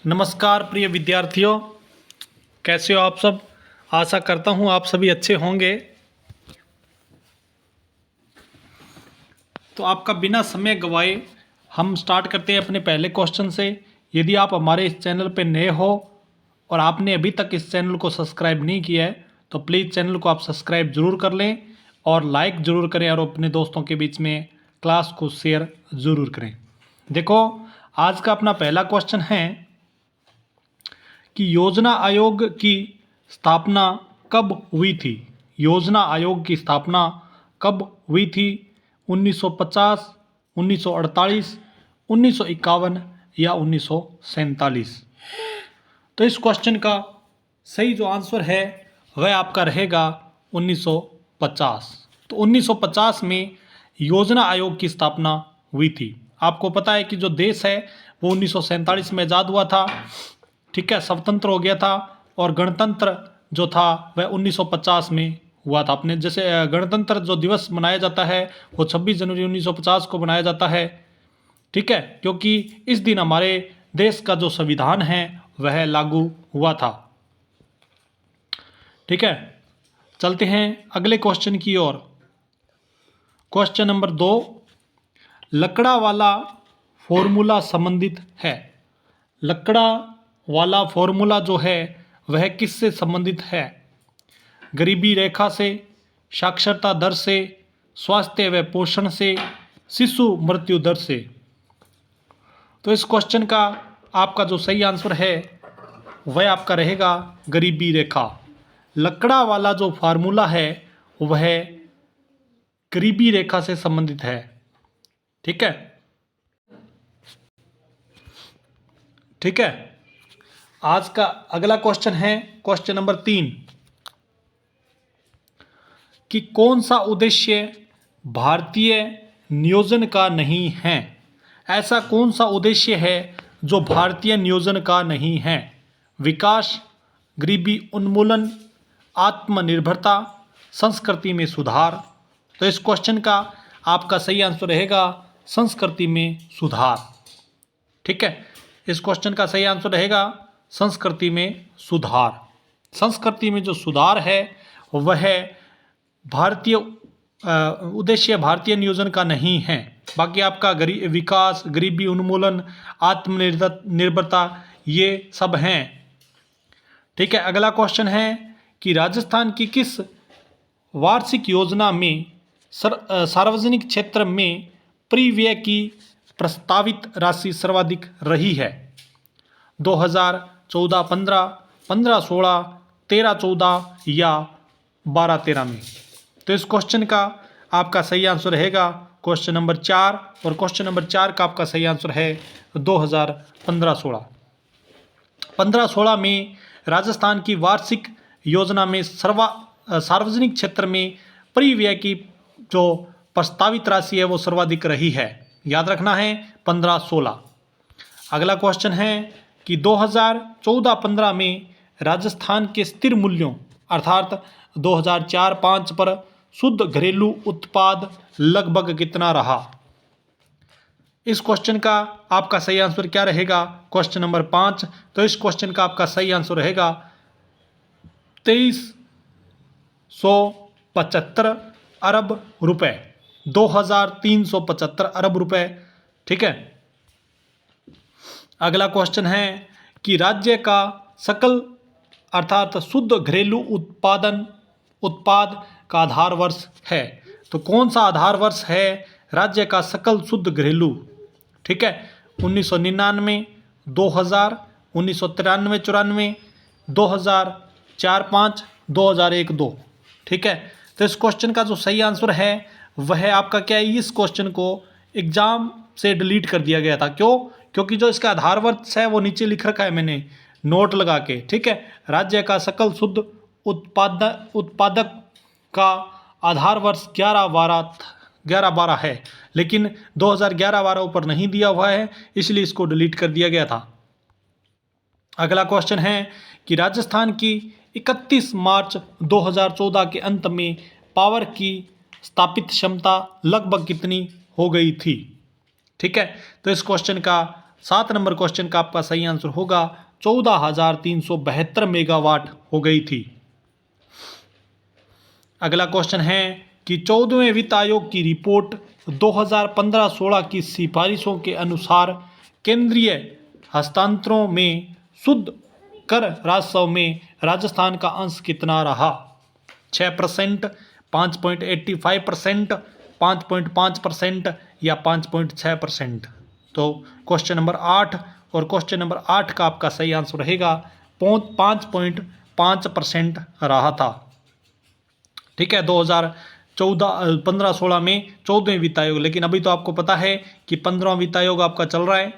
नमस्कार प्रिय विद्यार्थियों, कैसे हो आप सब। आशा करता हूँ आप सभी अच्छे होंगे। तो आपका बिना समय गवाए हम स्टार्ट करते हैं अपने पहले क्वेश्चन से। यदि आप हमारे इस चैनल पर नए हो और आपने अभी तक इस चैनल को सब्सक्राइब नहीं किया है तो प्लीज़ चैनल को आप सब्सक्राइब ज़रूर कर लें और लाइक ज़रूर करें और अपने दोस्तों के बीच में क्लास को शेयर ज़रूर करें। देखो, आज का अपना पहला क्वेश्चन है कि योजना आयोग की स्थापना कब हुई थी। योजना आयोग की स्थापना कब हुई थी? 1950, 1948, 1951 या 1947। तो इस क्वेश्चन का सही जो आंसर है वह आपका रहेगा 1950। तो 1950 में योजना आयोग की स्थापना हुई थी। आपको पता है कि जो देश है वो 1947 में आज़ाद हुआ था, ठीक है, स्वतंत्र हो गया था। और गणतंत्र जो था वह 1950 में हुआ था। अपने जैसे गणतंत्र जो दिवस मनाया जाता है वो 26 जनवरी 1950 को मनाया जाता है, ठीक है, क्योंकि इस दिन हमारे देश का जो संविधान है वह लागू हुआ था। ठीक है, चलते हैं अगले क्वेश्चन की ओर। क्वेश्चन नंबर 2, लकड़ा वाला फॉर्मूला संबंधित है। लकड़ा वाला फॉर्मूला जो है वह किससे संबंधित है? गरीबी रेखा से, साक्षरता दर से, स्वास्थ्य व पोषण से, शिशु मृत्यु दर से। तो इस क्वेश्चन का आपका जो सही आंसर है वह आपका रहेगा गरीबी रेखा। लकड़ा वाला जो फार्मूला है वह गरीबी रेखा से संबंधित है। ठीक है, ठीक है। आज का अगला क्वेश्चन है क्वेश्चन नंबर 3 कि कौन सा उद्देश्य भारतीय नियोजन का नहीं है। ऐसा कौन सा उद्देश्य है जो भारतीय नियोजन का नहीं है? विकास, गरीबी उन्मूलन, आत्मनिर्भरता, संस्कृति में सुधार। तो इस क्वेश्चन का आपका सही आंसर रहेगा संस्कृति में सुधार। ठीक है, इस क्वेश्चन का सही आंसर रहेगा संस्कृति में सुधार। संस्कृति में जो सुधार है वह भारतीय उद्देश्य भारतीय नियोजन का नहीं है। बाकी आपका विकास, गरीबी उन्मूलन, आत्मनिर्भरता ये सब हैं। ठीक है, अगला क्वेश्चन है कि राजस्थान की किस वार्षिक योजना में सार्वजनिक क्षेत्र में परिव्यय की प्रस्तावित राशि सर्वाधिक रही है? 2014-15, 15-16, 13-14 या 12-13 में। तो इस क्वेश्चन का आपका सही आंसर रहेगा क्वेश्चन नंबर 4 और क्वेश्चन नंबर 4 का आपका सही आंसर है 2015-16। 15-16 में राजस्थान की वार्षिक योजना में सार्वजनिक क्षेत्र में परिव्यय की जो प्रस्तावित राशि है वो सर्वाधिक रही है। याद रखना है 15-16। अगला क्वेश्चन है कि 2014-15 में राजस्थान के स्थिर मूल्यों अर्थात 2004-05 पर शुद्ध घरेलू उत्पाद लगभग कितना रहा? इस क्वेश्चन का आपका सही आंसर क्या रहेगा? Question number 5। तो इस क्वेश्चन का आपका सही आंसर रहेगा 2375 अरब रुपए, 2375 अरब रुपए। ठीक है, अगला क्वेश्चन है कि राज्य का सकल अर्थात शुद्ध घरेलू उत्पाद का आधार वर्ष है। तो कौन सा आधार वर्ष है राज्य का सकल शुद्ध घरेलू? ठीक है, 1999, 2000, 1993-94, 2004-05, 2001-02। ठीक है, तो इस क्वेश्चन का जो सही आंसर है वह आपका क्या है? इस क्वेश्चन को एग्जाम से डिलीट कर दिया गया था। क्यों? क्योंकि जो इसका आधार वर्ष है वो नीचे लिख रखा है मैंने नोट लगा के। ठीक है, राज्य का सकल शुद्ध उत्पादक का आधार वर्ष 11-12 है, लेकिन 2011-12 ऊपर नहीं दिया हुआ है, इसलिए इसको डिलीट कर दिया गया था। अगला क्वेश्चन है कि राजस्थान की 31 मार्च 2014 के अंत में पावर की स्थापित क्षमता लगभग कितनी हो गई थी? ठीक है, तो इस क्वेश्चन का 7 नंबर क्वेश्चन का आपका सही आंसर होगा 14,372 मेगावाट हो गई थी। अगला क्वेश्चन है कि 14वें वित्त आयोग की रिपोर्ट 2015-16 की सिफारिशों के अनुसार केंद्रीय हस्तांतरों में शुद्ध कर राजस्व में राजस्थान का अंश कितना रहा? 6%, 5.85%, 5.5% या 5.6%? तो क्वेश्चन नंबर 8 और क्वेश्चन नंबर 8 का आपका सही आंसर रहेगा 5.5% रहा था। ठीक है, 2014-15-16 में 14वें वित्त आयोग, लेकिन अभी तो आपको पता है कि 15वां वित्त आयोग आपका चल रहा है।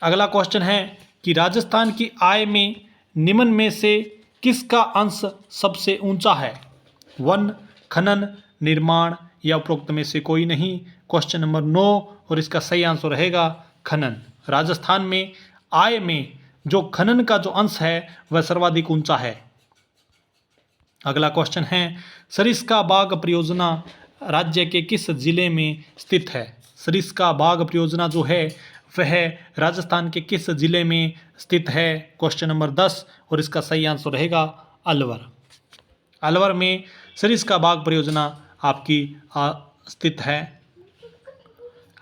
अगला क्वेश्चन है कि राजस्थान की आय में निम्न में से किसका अंश सबसे ऊंचा है? वन, खनन, निर्माण या उपरोक्त में से कोई नहीं। क्वेश्चन नंबर 9 और इसका सही आंसर रहेगा खनन। राजस्थान में आय में जो खनन का जो अंश है वह सर्वाधिक ऊंचा है। अगला क्वेश्चन है सरिस्का बाग परियोजना राज्य के किस जिले में स्थित है? सरिस्का बाग परियोजना जो है वह राजस्थान के किस जिले में स्थित है? क्वेश्चन नंबर 10 और इसका सही आंसर रहेगा अलवर। अलवर में सरिस्का बाग परियोजना आपकी स्थित है।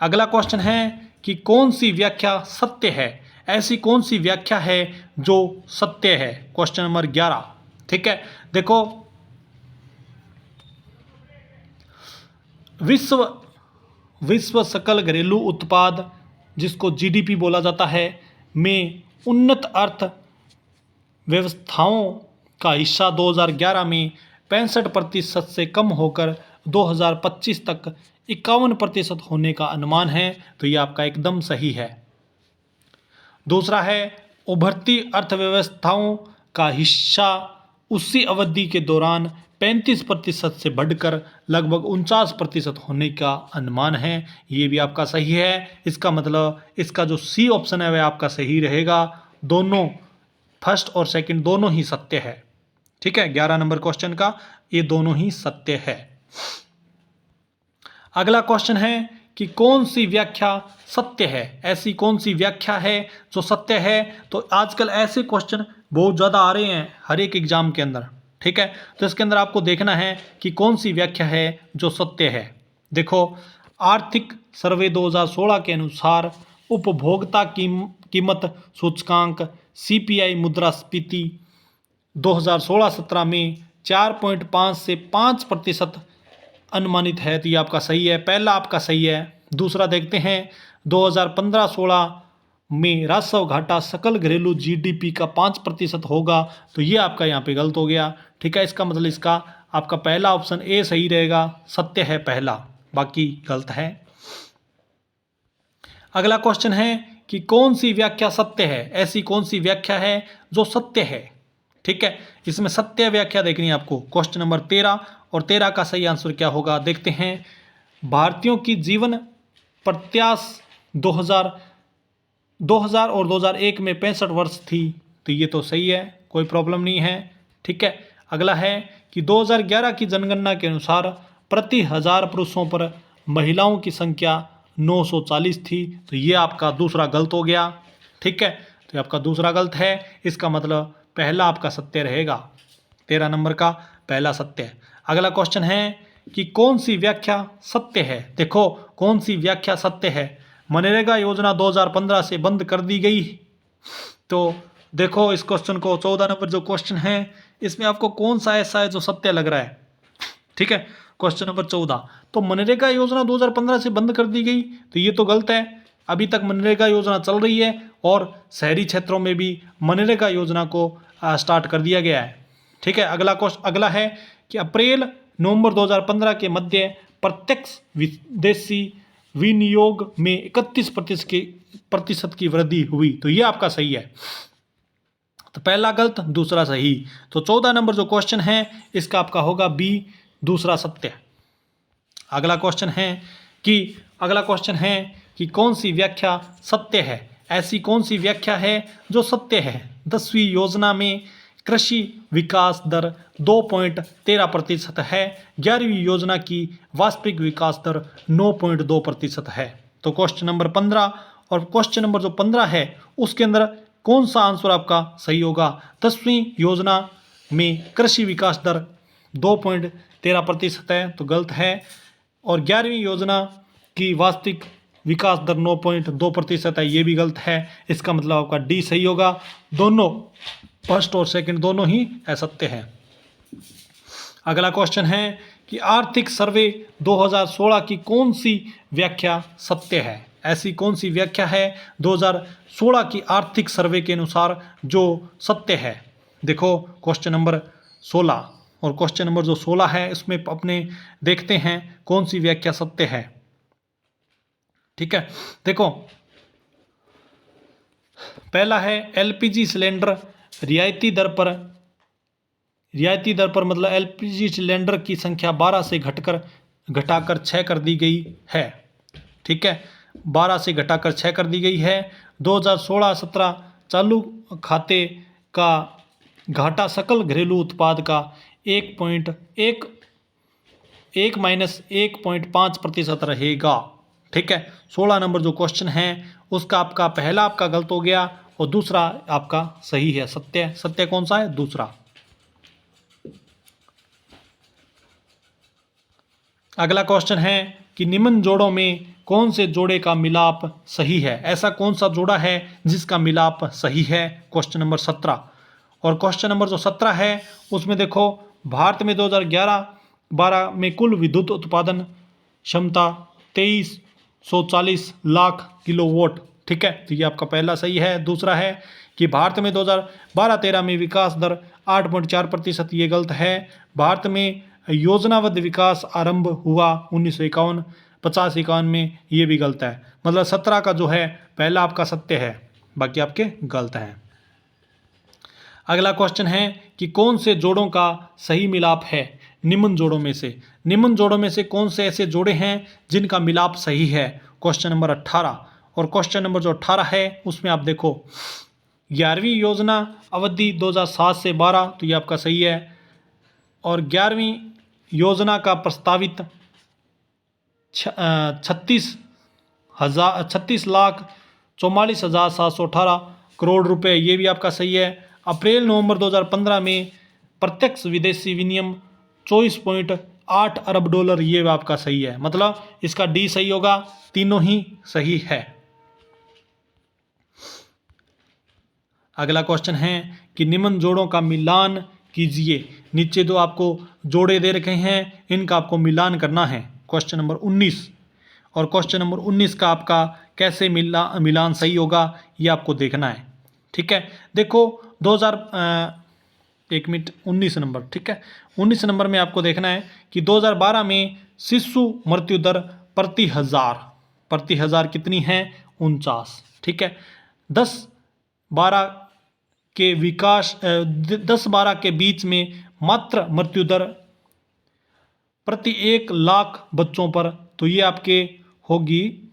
अगला क्वेश्चन है कि कौन सी व्याख्या सत्य है? ऐसी कौन सी व्याख्या है जो सत्य है? Question number 11। ठीक है, देखो विश्व सकल घरेलू उत्पाद जिसको जीडीपी बोला जाता है में उन्नत अर्थ व्यवस्थाओं का हिस्सा 2011 में 65% से कम होकर 2025 तक 51% होने का अनुमान है। तो ये आपका एकदम सही है। दूसरा है उभरती अर्थव्यवस्थाओं का हिस्सा उसी अवधि के दौरान 35% से बढ़कर लगभग 49% होने का अनुमान है। ये भी आपका सही है। इसका मतलब इसका जो सी ऑप्शन है वह आपका सही रहेगा। दोनों फर्स्ट और सेकंड दोनों ही सत्य है। ठीक है, 11 नंबर क्वेश्चन का ये दोनों ही सत्य है। अगला क्वेश्चन है कि कौन सी व्याख्या सत्य है? ऐसी कौन सी व्याख्या है जो सत्य है? तो आजकल ऐसे क्वेश्चन बहुत ज़्यादा आ रहे हैं हर एक एग्जाम के अंदर। ठीक है, तो इसके अंदर आपको देखना है कि कौन सी व्याख्या है जो सत्य है। देखो, आर्थिक सर्वे 2016 के अनुसार उपभोक्ता कीमत सूचकांक CPI मुद्रास्फीति 2016-17 में 4.5 से 5% अनुमानित है। तो ये आपका सही है, पहला आपका सही है। दूसरा देखते हैं 2015-16 में राजस्व घाटा सकल घरेलू GDP का 5% होगा। तो ये आपका यहाँ पे गलत हो गया। ठीक है, इसका मतलब इसका आपका पहला ऑप्शन ए सही रहेगा, सत्य है पहला, बाकी गलत है। अगला क्वेश्चन है कि कौन सी व्याख्या सत्य है? ऐसी कौन सी व्याख्या है जो सत्य है? ठीक है, इसमें सत्य व्याख्या देखनी है आपको। क्वेश्चन नंबर 13 और 13 का सही आंसर क्या होगा देखते हैं। भारतीयों की जीवन प्रत्याशा 2000 और 2001 में 65 वर्ष थी। तो ये तो सही है, कोई प्रॉब्लम नहीं है। ठीक है, अगला है कि 2011 की जनगणना के अनुसार प्रति 1000 पुरुषों पर महिलाओं की संख्या 940 थी। तो ये आपका दूसरा गलत हो गया। ठीक है, तो आपका दूसरा गलत है। इसका मतलब पहला आपका सत्य रहेगा। 13 नंबर का पहला सत्य है। अगला क्वेश्चन है कि कौन सी व्याख्या सत्य है? देखो, कौन सी व्याख्या सत्य है? मनरेगा योजना 2015 से बंद कर दी गई। तो देखो इस क्वेश्चन को, 14 नंबर जो क्वेश्चन है इसमें आपको कौन सा ऐसा है जो सत्य लग रहा है? ठीक है, क्वेश्चन नंबर 14, तो मनरेगा योजना 2015 से बंद कर दी गई, तो ये तो गलत है। अभी तक मनरेगा योजना चल रही है और शहरी क्षेत्रों में भी मनरेगा योजना को स्टार्ट कर दिया गया है। ठीक है, अगला है कि अप्रैल नवंबर 2015 के मध्य प्रत्यक्ष विदेशी विनियोग में 31% की वृद्धि हुई। तो ये आपका सही है। तो पहला गलत, दूसरा सही। तो 14 नंबर जो क्वेश्चन है इसका आपका होगा बी, दूसरा सत्य। अगला क्वेश्चन है कि कौन सी व्याख्या सत्य है? ऐसी कौन सी व्याख्या है जो सत्य है? 10वीं योजना में कृषि विकास दर 2.13% है। 11वीं योजना की वास्तविक विकास दर 9.2% है। तो क्वेश्चन नंबर 15 और क्वेश्चन नंबर जो 15 है उसके अंदर कौन सा आंसर आपका सही होगा? 10वीं योजना में कृषि विकास दर 2.13% है तो गलत है, और 11वीं योजना की वास्तविक विकास दर 9.2% है, ये भी गलत है। इसका मतलब आपका डी सही होगा। दोनों फर्स्ट और सेकंड दोनों ही असत्य हैं। अगला क्वेश्चन है कि आर्थिक सर्वे 2016 की कौन सी व्याख्या सत्य है? ऐसी कौन सी व्याख्या है 2016 की आर्थिक सर्वे के अनुसार जो सत्य है? देखो क्वेश्चन नंबर 16 और क्वेश्चन नंबर जो 16 है इसमें अपने देखते हैं कौन सी व्याख्या सत्य है। ठीक है, देखो पहला है एलपीजी सिलेंडर रियायती दर पर मतलब एलपीजी सिलेंडर की संख्या 12 से घटाकर 6 कर दी गई है। ठीक है, 12 से घटाकर 6 कर दी गई है। 2016-17 चालू खाते का घाटा सकल घरेलू उत्पाद का 1.5% रहेगा। ठीक है, 16 नंबर जो क्वेश्चन है उसका आपका पहला आपका गलत हो गया और दूसरा आपका सही है। सत्य कौन सा है? दूसरा। अगला क्वेश्चन है कि निम्न जोड़ों में कौन से जोड़े का मिलाप सही है? ऐसा कौन सा जोड़ा है जिसका मिलाप सही है? क्वेश्चन नंबर 17 और क्वेश्चन नंबर जो 17 है उसमें देखो भारत में 2011-12 में कुल विद्युत उत्पादन क्षमता 2340 लाख किलोवाट। ठीक है, तो ये आपका पहला सही है। दूसरा है कि भारत में 2012-13 में विकास दर 8.4%, ये गलत है। भारत में योजनाबद्ध विकास आरंभ हुआ 1951-51 में, ये भी गलत है। मतलब 17 का जो है पहला आपका सत्य है, बाकी आपके गलत हैं। अगला क्वेश्चन है कि कौन से जोड़ों का सही मिलाप है निम्न जोड़ों में से कौन से ऐसे जोड़े हैं जिनका मिलाप सही है? क्वेश्चन नंबर 18 और क्वेश्चन नंबर जो 18 है उसमें आप देखो 11वीं योजना अवधि 2007 से 12, तो ये आपका सही है। और 11वीं योजना का प्रस्तावित 36,44,718 करोड़ रुपए, ये भी आपका सही है। अप्रैल-नवंबर 2015 में प्रत्यक्ष विदेशी विनिमय 24.8 अरब डॉलर, ये आपका सही है। मतलब इसका डी सही होगा, तीनों ही सही है। अगला क्वेश्चन है कि निम्न जोड़ों का मिलान कीजिए। नीचे दो आपको जोड़े दे रखे हैं, इनका आपको मिलान करना है। क्वेश्चन नंबर 19 और क्वेश्चन नंबर 19 का आपका कैसे मिलान सही होगा ये आपको देखना है। ठीक है, देखो 19 नंबर। ठीक है, 19 नंबर में आपको देखना है कि 2012 में शिशु मृत्यु दर प्रति हजार कितनी है? 49। ठीक है, 10-12 के बीच में मात्र मृत्यु दर प्रति 1 लाख बच्चों पर, तो ये आपके होगी,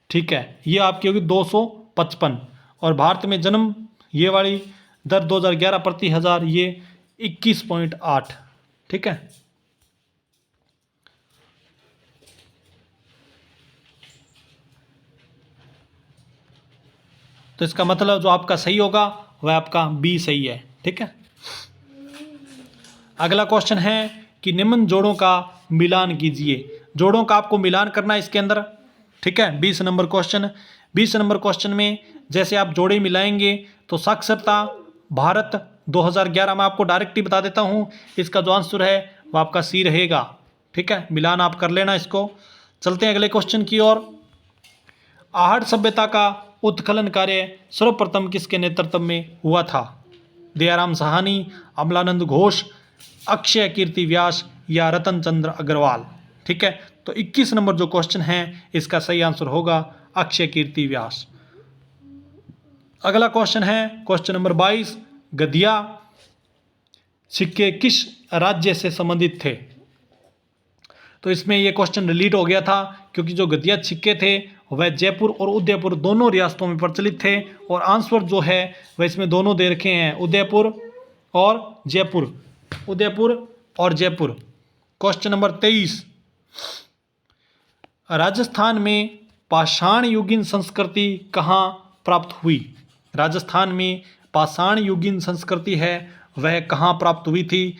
ठीक है, ये आपकी होगी 255। और भारत में जन्म ये वाली दर 2011 प्रति हजार, ये 21.8। ठीक है, तो इसका मतलब जो आपका सही होगा वह आपका बी सही है। ठीक है, अगला क्वेश्चन है कि निम्न जोड़ों का मिलान कीजिए। जोड़ों का आपको मिलान करना है इसके अंदर। ठीक है, 20 नंबर क्वेश्चन में जैसे आप जोड़े मिलाएंगे तो साक्षरता भारत 2011 में आपको डायरेक्ट ही बता देता हूँ, इसका जो आंसर है वो आपका सी रहेगा। ठीक है, मिलान आप कर लेना इसको। चलते हैं अगले क्वेश्चन की ओर। आहड़ सभ्यता का उत्खनन कार्य सर्वप्रथम किसके नेतृत्व में हुआ था? दयाराम साहनी, अमलानंद घोष, अक्षय कीर्ति व्यास या रतन चंद्र अग्रवाल? ठीक है, तो 21 नंबर जो क्वेश्चन है इसका सही आंसर होगा अक्षय कीर्ति व्यास। अगला क्वेश्चन है क्वेश्चन नंबर 22, गधिया सिक्के किस राज्य से संबंधित थे? तो इसमें ये क्वेश्चन डिलीट हो गया था क्योंकि जो गधिया सिक्के थे वह जयपुर और उदयपुर दोनों रियासतों में प्रचलित थे। और आंसर जो है वह इसमें दोनों दे रखे हैं, उदयपुर और जयपुर, उदयपुर और जयपुर। क्वेश्चन नंबर 23, राजस्थान में पाषाण युगीन संस्कृति कहाँ प्राप्त हुई? राजस्थान में पाषाण युगीन संस्कृति है वह कहाँ प्राप्त हुई थी?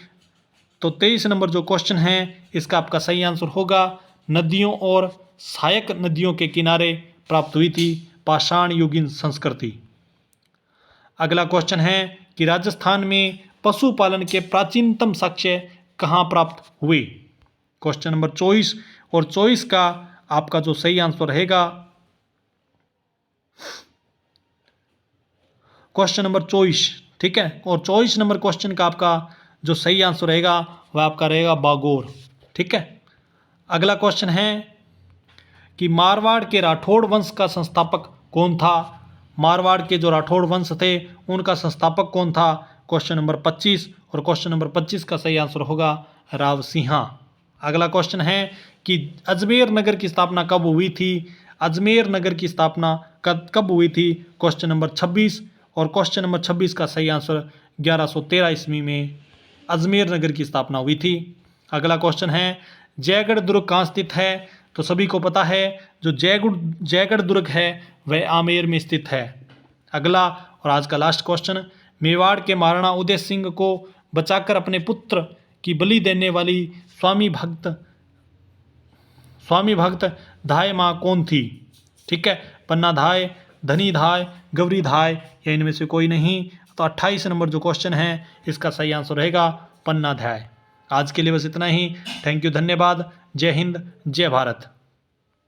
तो 23 नंबर जो क्वेश्चन है इसका आपका सही आंसर होगा नदियों और सहायक नदियों के किनारे प्राप्त हुई थी पाषाण युगीन संस्कृति। अगला क्वेश्चन है कि राजस्थान में पशुपालन के प्राचीनतम साक्ष्य कहाँ प्राप्त हुए? क्वेश्चन नंबर 24, और 24 का आपका जो सही आंसर रहेगा क्वेश्चन नंबर 24, ठीक है। और 24 नंबर क्वेश्चन का आपका जो सही आंसर रहेगा वह आपका रहेगा बागोर, ठीक है। अगला क्वेश्चन है कि मारवाड़ के राठौड़ वंश का संस्थापक कौन था? मारवाड़ के जो राठौड़ वंश थे उनका संस्थापक कौन था? क्वेश्चन नंबर 25, और क्वेश्चन नंबर 25 का सही आंसर होगा राव सिंहा। अगला क्वेश्चन है कि अजमेर नगर की स्थापना कब हुई थी? अजमेर नगर की स्थापना कब हुई थी? क्वेश्चन नंबर 26, और क्वेश्चन नंबर 26 का सही आंसर 1113 ईस्वी में अजमेर नगर की स्थापना हुई थी। अगला क्वेश्चन है जयगढ़ दुर्ग कहाँ स्थित है? तो सभी को पता है जो जयगढ़ दुर्ग है वह आमेर में स्थित है। अगला और आज का लास्ट क्वेश्चन, मेवाड़ के महाराणा उदय सिंह को बचाकर अपने पुत्र की बलि देने वाली स्वामी भक्त धाय माँ कौन थी? ठीक है, पन्ना धाय, धनी धाय, गौरी धाय या इनमें से कोई नहीं। तो 28 नंबर जो क्वेश्चन है इसका सही आंसर रहेगा पन्ना धाय। आज के लिए बस इतना ही। थैंक यू, धन्यवाद। जय हिंद, जय भारत।